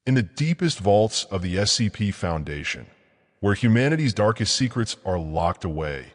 In the deepest vaults of the SCP Foundation, where humanity's darkest secrets are locked away,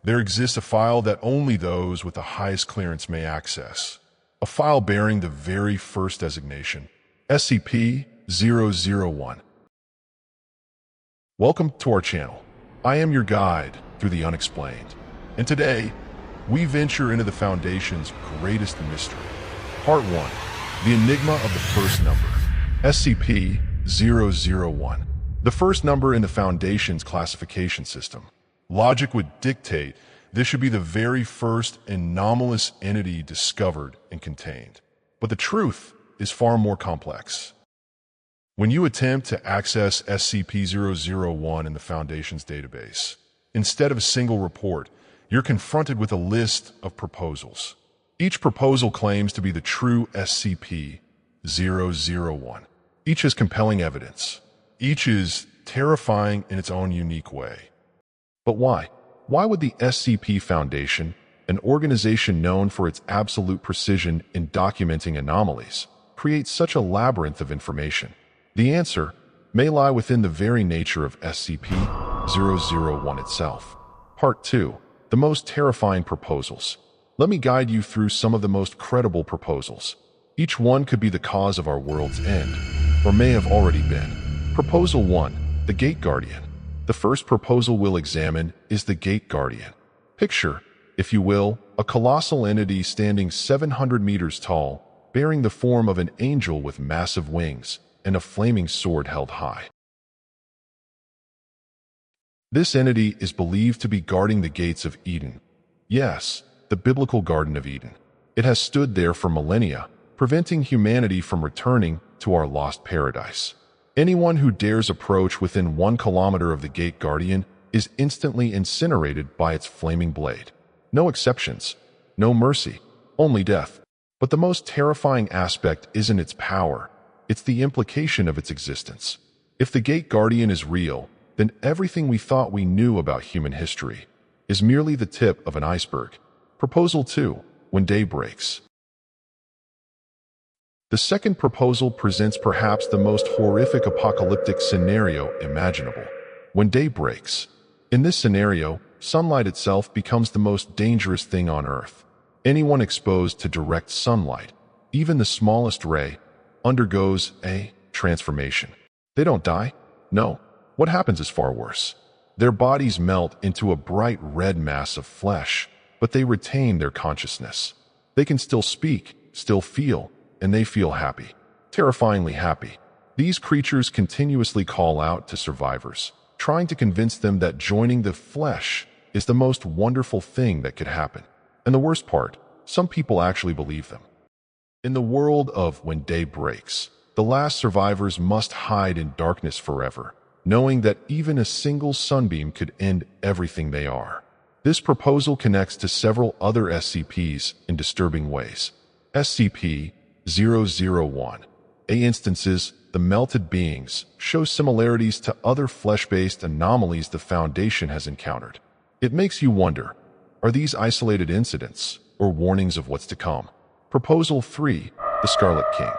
there exists a file that only those with the highest clearance may access. A file bearing the very first designation, SCP-001. Welcome to our channel. I am your guide through the unexplained. And today, we venture into the Foundation's greatest mystery. Part 1. The Enigma of the First Number. SCP-001. The first number in the Foundation's classification system. Logic would dictate this should be the very first anomalous entity discovered and contained. But the truth is far more complex. When you attempt to access SCP-001 in the Foundation's database, instead of a single report, you're confronted with a list of proposals. Each proposal claims to be the true SCP-001. Each has compelling evidence. Each is terrifying in its own unique way. But why? Why would the SCP Foundation, an organization known for its absolute precision in documenting anomalies, create such a labyrinth of information? The answer may lie within the very nature of SCP-001 itself. Part 2. The most terrifying proposals. Let me guide you through some of the most credible proposals. Each one could be the cause of our world's end, or may have already been. Proposal 1. The Gate Guardian. The first proposal we'll examine is the Gate Guardian. Picture, if you will, a colossal entity standing 700 meters tall, bearing the form of an angel with massive wings and a flaming sword held high. This entity is believed to be guarding the gates of Eden. Yes, the biblical Garden of Eden. It has stood there for millennia, preventing humanity from returning to our lost paradise. Anyone who dares approach within 1 kilometer of the Gate Guardian is instantly incinerated by its flaming blade. No exceptions, no mercy, only death. But the most terrifying aspect isn't its power, it's the implication of its existence. If the Gate Guardian is real, then everything we thought we knew about human history is merely the tip of an iceberg. Proposal 2. When Day Breaks. The second proposal presents perhaps the most horrific apocalyptic scenario imaginable. When day breaks. In this scenario, sunlight itself becomes the most dangerous thing on Earth. Anyone exposed to direct sunlight, even the smallest ray, undergoes a transformation. They don't die. No. What happens is far worse. Their bodies melt into a bright red mass of flesh, but they retain their consciousness. They can still speak, still feel, and they feel happy. Terrifyingly happy. These creatures continuously call out to survivors, trying to convince them that joining the flesh is the most wonderful thing that could happen. And the worst part, some people actually believe them. In the world of When Day Breaks, the last survivors must hide in darkness forever, knowing that even a single sunbeam could end everything they are. This proposal connects to several other SCPs in disturbing ways. SCP-001. Instances, the melted beings, show similarities to other flesh-based anomalies the Foundation has encountered. It makes you wonder, are these isolated incidents or warnings of what's to come? Proposal 3. The Scarlet King.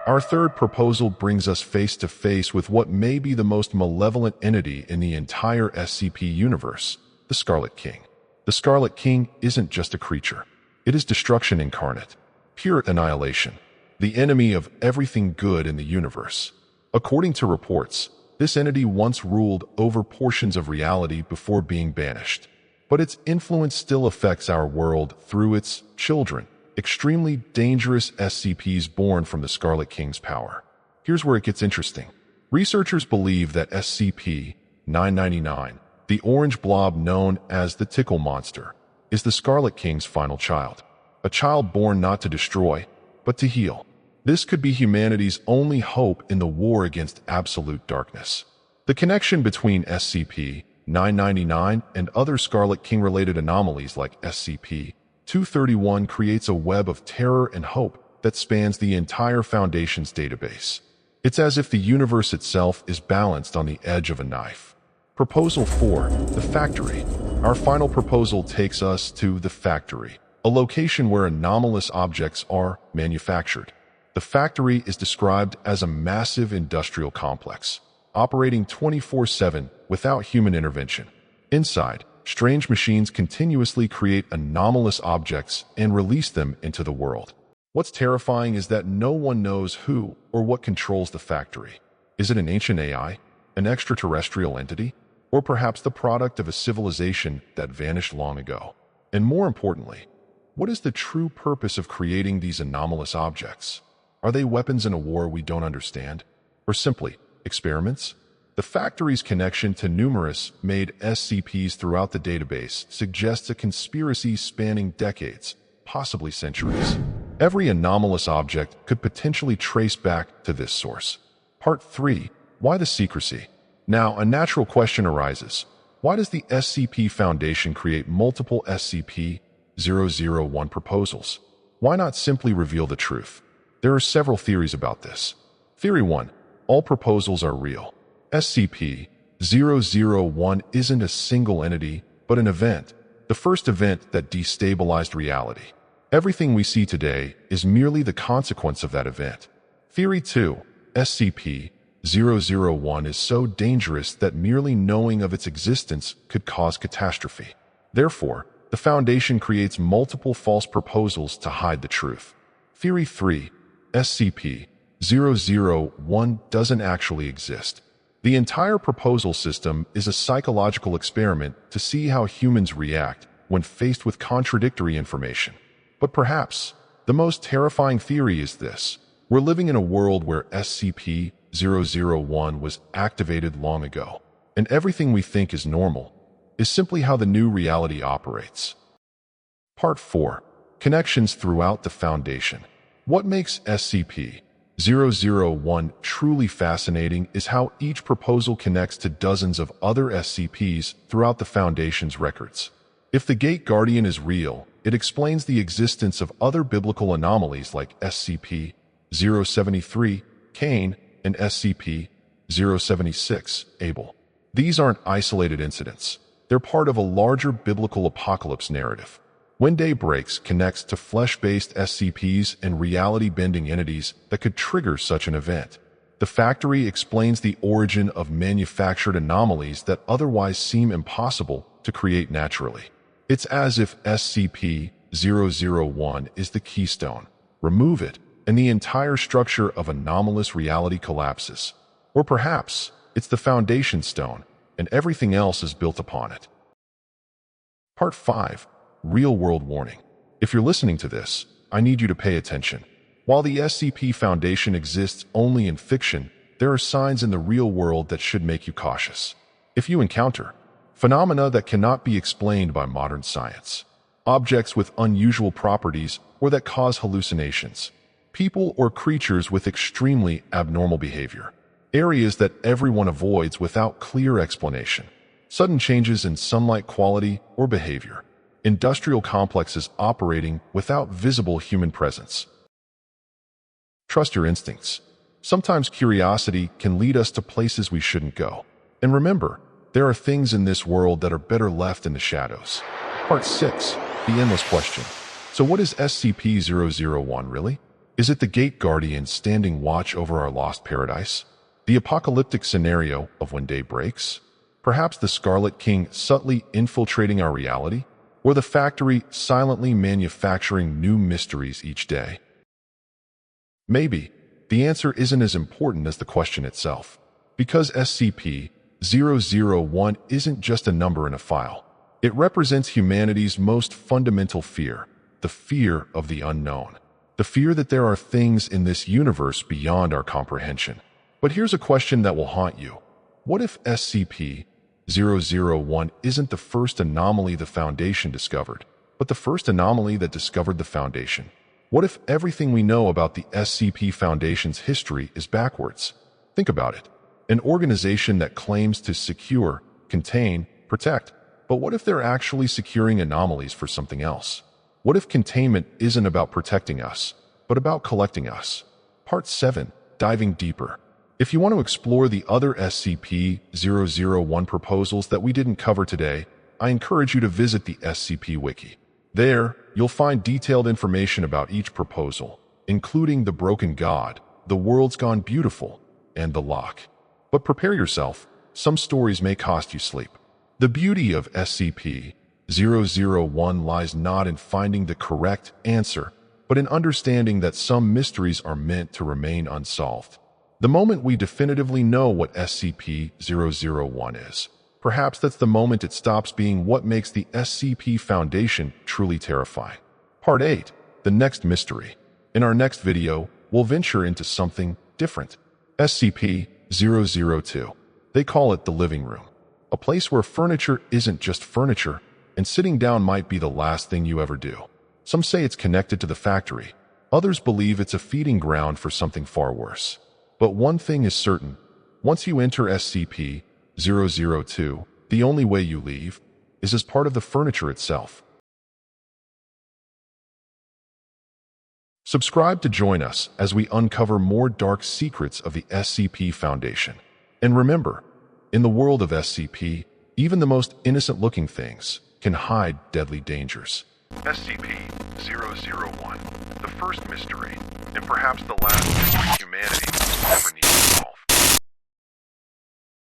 Our third proposal brings us face to face with what may be the most malevolent entity in the entire SCP universe, the Scarlet King. The Scarlet King isn't just a creature. It is destruction incarnate, pure annihilation, the enemy of everything good in the universe. According to reports, this entity once ruled over portions of reality before being banished. But its influence still affects our world through its children, extremely dangerous SCPs born from the Scarlet King's power. Here's where it gets interesting. Researchers believe that SCP-999, the orange blob known as the Tickle Monster, is the Scarlet King's final child. A child born not to destroy, but to heal. This could be humanity's only hope in the war against absolute darkness. The connection between SCP-999 and other Scarlet King-related anomalies like SCP-231 creates a web of terror and hope that spans the entire Foundation's database. It's as if the universe itself is balanced on the edge of a knife. Proposal 4. The Factory. Our final proposal takes us to the Factory, a location where anomalous objects are manufactured. The factory is described as a massive industrial complex, operating 24/7 without human intervention. Inside, strange machines continuously create anomalous objects and release them into the world. What's terrifying is that no one knows who or what controls the factory. Is it an ancient AI, an extraterrestrial entity, or perhaps the product of a civilization that vanished long ago? And more importantly, what is the true purpose of creating these anomalous objects? Are they weapons in a war we don't understand? Or simply experiments? The factory's connection to numerous made SCPs throughout the database suggests a conspiracy spanning decades, possibly centuries. Every anomalous object could potentially trace back to this source. Part 3. Why the secrecy? Now, a natural question arises. Why does the SCP Foundation create multiple SCP-001 proposals? Why not simply reveal the truth? There are several theories about this. Theory 1. All proposals are real. SCP-001 isn't a single entity, but an event. The first event that destabilized reality. Everything we see today is merely the consequence of that event. Theory 2. SCP-001 is so dangerous that merely knowing of its existence could cause catastrophe. Therefore, the Foundation creates multiple false proposals to hide the truth. Theory 3. SCP-001 doesn't actually exist. The entire proposal system is a psychological experiment to see how humans react when faced with contradictory information. But perhaps the most terrifying theory is this. We're living in a world where SCP-001 was activated long ago, and everything we think is normal is simply how the new reality operates. Part 4. Connections throughout the Foundation. What makes SCP-001 truly fascinating is how each proposal connects to dozens of other SCPs throughout the Foundation's records. If the Gate Guardian is real, it explains the existence of other biblical anomalies like SCP-073, Cain, and SCP-076, Abel. These aren't isolated incidents. They're part of a larger biblical apocalypse narrative. When Day Breaks connects to flesh-based SCPs and reality-bending entities that could trigger such an event. The factory explains the origin of manufactured anomalies that otherwise seem impossible to create naturally. It's as if SCP-001 is the keystone. Remove it, and the entire structure of anomalous reality collapses. Or perhaps it's the foundation stone, and everything else is built upon it. Part 5. Real-world warning. If you're listening to this, I need you to pay attention. While the SCP Foundation exists only in fiction, there are signs in the real world that should make you cautious. If you encounter phenomena that cannot be explained by modern science, objects with unusual properties or that cause hallucinations, people or creatures with extremely abnormal behavior, areas that everyone avoids without clear explanation, sudden changes in sunlight quality or behavior, industrial complexes operating without visible human presence. Trust your instincts. Sometimes curiosity can lead us to places we shouldn't go. And remember, there are things in this world that are better left in the shadows. Part 6. The endless question. So what is SCP-001 really? Is it the Gate Guardian standing watch over our lost paradise? The apocalyptic scenario of when day breaks? Perhaps the Scarlet King subtly infiltrating our reality? Or the factory silently manufacturing new mysteries each day? Maybe the answer isn't as important as the question itself, because SCP-001 isn't just a number in a file. It represents humanity's most fundamental fear, the fear of the unknown, the fear that there are things in this universe beyond our comprehension. But here's a question that will haunt you. What if SCP-001 isn't the first anomaly the Foundation discovered, but the first anomaly that discovered the Foundation? What if everything we know about the SCP Foundation's history is backwards? Think about it. An organization that claims to secure, contain, protect, but what if they're actually securing anomalies for something else? What if containment isn't about protecting us, but about collecting us? Part 7. Diving deeper. If you want to explore the other SCP-001 proposals that we didn't cover today, I encourage you to visit the SCP Wiki. There, you'll find detailed information about each proposal, including the Broken God, the World's Gone Beautiful, and the Locke. But prepare yourself, some stories may cost you sleep. The beauty of SCP-001 lies not in finding the correct answer, but in understanding that some mysteries are meant to remain unsolved. The moment we definitively know what SCP-001 is, perhaps that's the moment it stops being what makes the SCP Foundation truly terrifying. Part 8. The Next Mystery. In our next video, we'll venture into something different. SCP-002. They call it the living room. A place where furniture isn't just furniture, and sitting down might be the last thing you ever do. Some say it's connected to the factory. Others believe it's a feeding ground for something far worse. But one thing is certain. Once you enter SCP-002, the only way you leave is as part of the furniture itself. Subscribe to join us as we uncover more dark secrets of the SCP Foundation. And remember, in the world of SCP, even the most innocent-looking things can hide deadly dangers. SCP-001, the first mystery, and perhaps the last mystery humanity